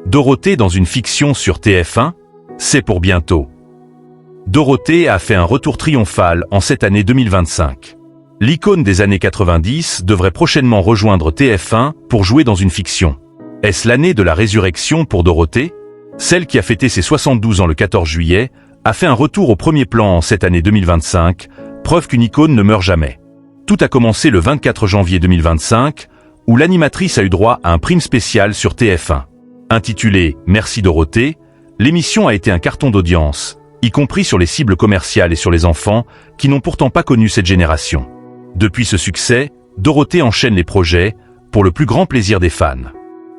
Dorothée dans une fiction sur TF1, c'est pour bientôt. Dorothée a fait un retour triomphal en cette année 2025. L'icône des années 90 devrait prochainement rejoindre TF1 pour jouer dans une fiction. Est-ce l'année de la résurrection pour Dorothée? Celle qui a fêté ses 72 ans le 14 juillet a fait un retour au premier plan en cette année 2025, preuve qu'une icône ne meurt jamais. Tout a commencé le 24 janvier 2025, où l'animatrice a eu droit à un prime spécial sur TF1. Intitulée « Merci Dorothée », l'émission a été un carton d'audience, y compris sur les cibles commerciales et sur les enfants, qui n'ont pourtant pas connu cette génération. Depuis ce succès, Dorothée enchaîne les projets, pour le plus grand plaisir des fans.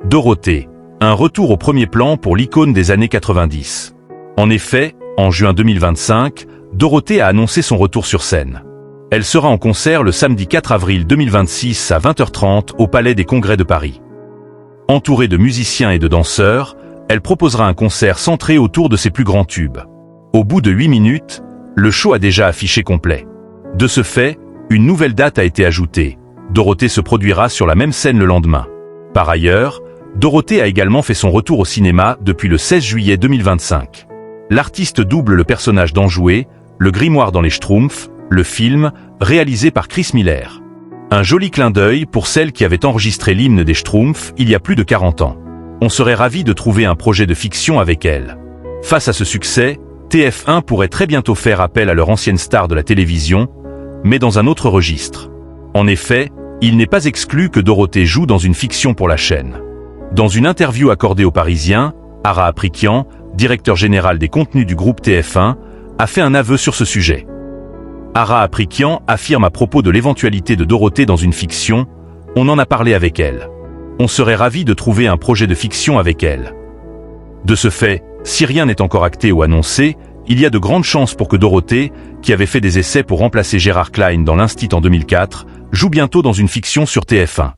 Dorothée, un retour au premier plan pour l'icône des années 90. En effet, en juin 2025, Dorothée a annoncé son retour sur scène. Elle sera en concert le samedi 4 avril 2026 à 20h30 au Palais des Congrès de Paris. Entourée de musiciens et de danseurs, elle proposera un concert centré autour de ses plus grands tubes. Au bout de 8 minutes, le show a déjà affiché complet. De ce fait, une nouvelle date a été ajoutée. Dorothée se produira sur la même scène le lendemain. Par ailleurs, Dorothée a également fait son retour au cinéma depuis le 16 juillet 2025. L'artiste double le personnage d'Enjoué, le grimoire dans les Schtroumpfs, le film, réalisé par Chris Miller. Un joli clin d'œil pour celle qui avait enregistré l'hymne des Schtroumpfs il y a plus de 40 ans. On serait ravi de trouver un projet de fiction avec elle. Face à ce succès, TF1 pourrait très bientôt faire appel à leur ancienne star de la télévision, mais dans un autre registre. En effet, il n'est pas exclu que Dorothée joue dans une fiction pour la chaîne. Dans une interview accordée aux Parisiens, Ara Aprikian, directeur général des contenus du groupe TF1, a fait un aveu sur ce sujet. Ara Aprikian affirme à propos de l'éventualité de Dorothée dans une fiction, « On en a parlé avec elle. On serait ravis de trouver un projet de fiction avec elle. » De ce fait, si rien n'est encore acté ou annoncé, il y a de grandes chances pour que Dorothée, qui avait fait des essais pour remplacer Gérard Klein dans l'Instit en 2004, joue bientôt dans une fiction sur TF1.